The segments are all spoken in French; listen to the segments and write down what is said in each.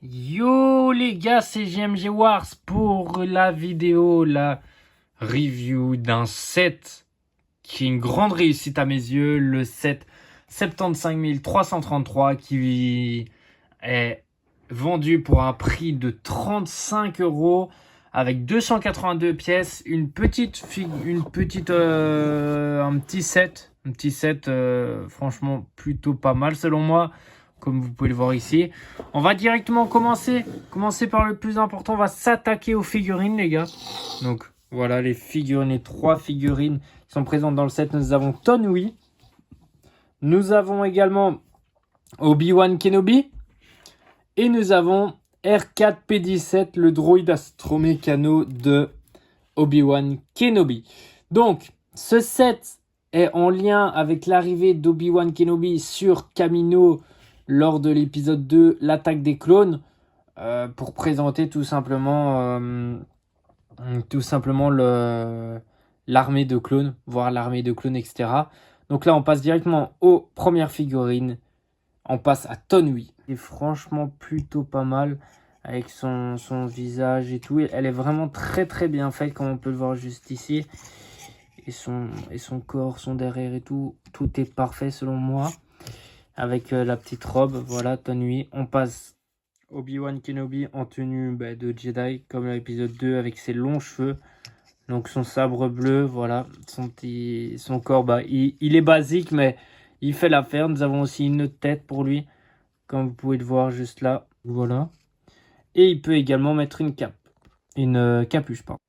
Yo les gars, c'est JMG Wars pour la vidéo, la review d'un set qui est une grande réussite à mes yeux, le set 75 333 qui est vendu pour un prix de 35 € avec 282 pièces, un petit set, franchement plutôt pas mal selon moi. Comme vous pouvez le voir ici, on va directement commencer par le plus important. On va s'attaquer aux figurines, les gars. Donc voilà les figurines, les 3 figurines qui sont présentes dans le set. Nous avons Tonwi, nous avons également Obi-Wan Kenobi et nous avons R4-P17, le droïde astromécano de Obi-Wan Kenobi. Donc ce set est en lien avec l'arrivée d'Obi-Wan Kenobi sur Kamino lors de l'épisode 2, l'attaque des clones, pour présenter tout simplement l'armée de clones, voir l'armée de clones, etc. Donc là, on passe directement aux premières figurines. On passe à Tonwi. Et franchement, plutôt pas mal avec son visage et tout. Elle est vraiment très très bien faite, comme on peut le voir juste ici. Et son corps, son derrière et tout. Tout est parfait selon moi. Avec la petite robe, voilà, Tonwi. On passe Obi-Wan Kenobi en tenue de Jedi, comme l'épisode 2, avec ses longs cheveux. Donc son sabre bleu, voilà, son corps, il est basique, mais il fait l'affaire. Nous avons aussi une autre tête pour lui, comme vous pouvez le voir juste là, voilà. Et il peut également mettre une capuche, pardon.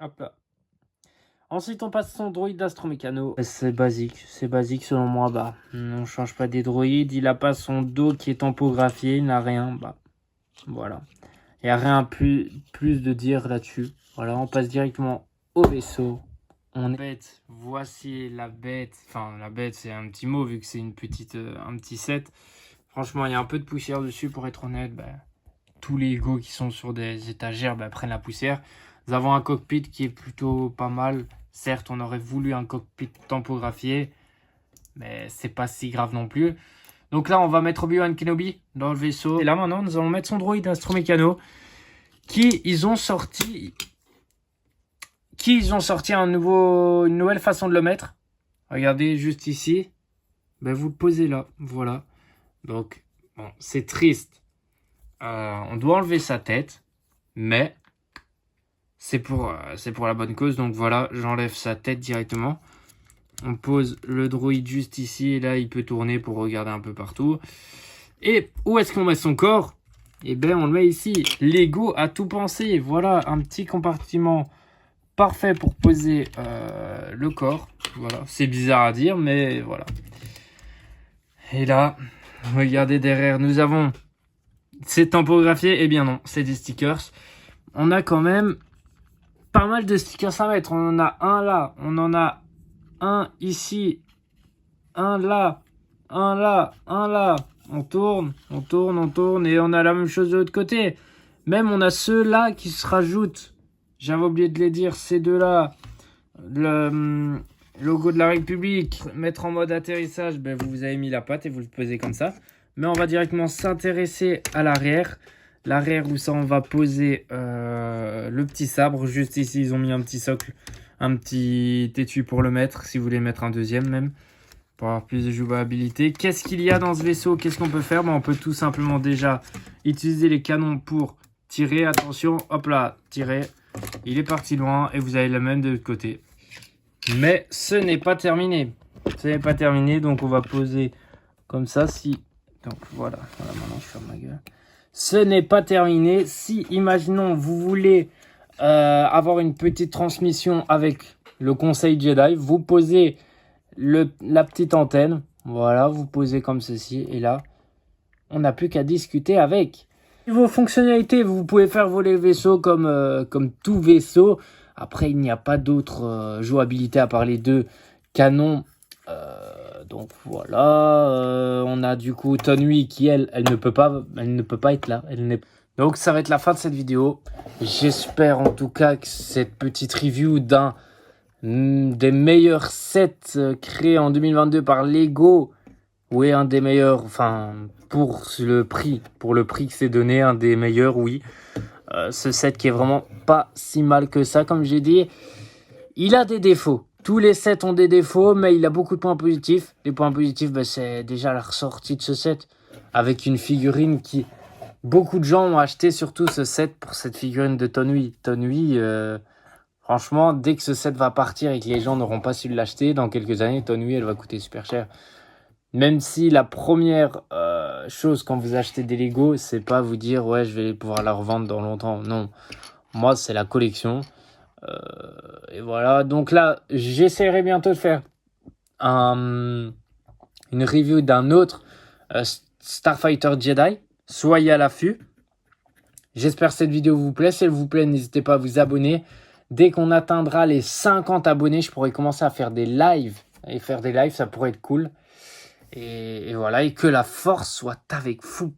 Hop là. Ensuite, on passe son droïde astromécano. C'est basique selon moi. On change pas des droïdes. Il a pas son dos qui est tampographié, il n'a rien. Voilà. Il n'y a rien plus de dire là-dessus. Voilà, on passe directement au vaisseau. Bête. Voici la bête. Enfin, la bête, c'est un petit mot vu que c'est un petit set. Franchement, il y a un peu de poussière dessus, pour être honnête. Tous les Lego qui sont sur des étagères prennent la poussière. Nous avons un cockpit qui est plutôt pas mal. Certes, on aurait voulu un cockpit tampographié, mais c'est pas si grave non plus. Donc là, on va mettre Obi-Wan Kenobi dans le vaisseau. Et là, maintenant, nous allons mettre son droïde astromécano ils ont sorti une nouvelle façon de le mettre. Regardez juste ici. Vous le posez là, voilà. Donc, bon, c'est triste. On doit enlever sa tête, mais c'est pour la bonne cause. Donc voilà, j'enlève sa tête directement. On pose le droïde juste ici. Et là, il peut tourner pour regarder un peu partout. Et où est-ce qu'on met son corps? Eh bien, on le met ici. Lego a tout pensé. Voilà, un petit compartiment parfait pour poser le corps. Voilà, c'est bizarre à dire, mais voilà. Et là, regardez derrière, nous avons... C'est tampographié? Eh bien non, c'est des stickers. On a quand même pas mal de stickers à mettre. On en a un là, on en a un ici, un là, un là, un là. On tourne et on a la même chose de l'autre côté. Même on a ceux-là qui se rajoutent. J'avais oublié de les dire, ces deux-là. Le logo de la République. Mettre en mode atterrissage, vous avez mis la patte et vous le posez comme ça. Mais on va directement s'intéresser à l'arrière. L'arrière où ça, on va poser le petit sabre. Juste ici, ils ont mis un petit socle, un petit étui pour le mettre. Si vous voulez mettre un deuxième même, pour avoir plus de jouabilité. Qu'est-ce qu'il y a dans ce vaisseau? Qu'est-ce qu'on peut faire? On peut tout simplement déjà utiliser les canons pour tirer. Attention, hop là, tirer. Il est parti loin et vous avez le même de l'autre côté. Mais ce n'est pas terminé. Donc on va poser comme ça. Donc voilà, maintenant je ferme ma gueule. Ce n'est pas terminé. Si, imaginons, vous voulez avoir une petite transmission avec le conseil Jedi, vous posez la petite antenne. Voilà, vous posez comme ceci. Et là, on n'a plus qu'à discuter avec. Vos fonctionnalités, vous pouvez faire voler le vaisseau comme tout vaisseau. Après, il n'y a pas d'autre jouabilité à part les deux canons. Donc voilà, on a du coup Tonwi qui elle ne peut pas être là. Donc ça va être la fin de cette vidéo. J'espère en tout cas que cette petite review d'un des meilleurs sets créés en 2022 par Lego, un des meilleurs, enfin pour le prix que c'est donné, un des meilleurs, oui. Ce set qui est vraiment pas si mal que ça, comme j'ai dit. Il a des défauts. Tous les sets ont des défauts, mais il a beaucoup de points positifs. Les points positifs, c'est déjà la ressortie de ce set, avec une figurine qui... Beaucoup de gens ont acheté surtout ce set pour cette figurine de Tonui. Tonui, franchement, dès que ce set va partir et que les gens n'auront pas su l'acheter, dans quelques années, Tonui, elle va coûter super cher. Même si la première chose quand vous achetez des Lego, c'est pas vous dire ouais je vais pouvoir la revendre dans longtemps. Non, moi c'est la collection. Et voilà, donc là j'essaierai bientôt de faire une review d'un autre Starfighter Jedi. Soyez à l'affût. J'espère que cette vidéo vous plaît. Si elle vous plaît, n'hésitez pas à vous abonner. Dès qu'on atteindra les 50 abonnés, je pourrai commencer à faire des lives. Et faire des lives, ça pourrait être cool. Et voilà, et que la force soit avec vous.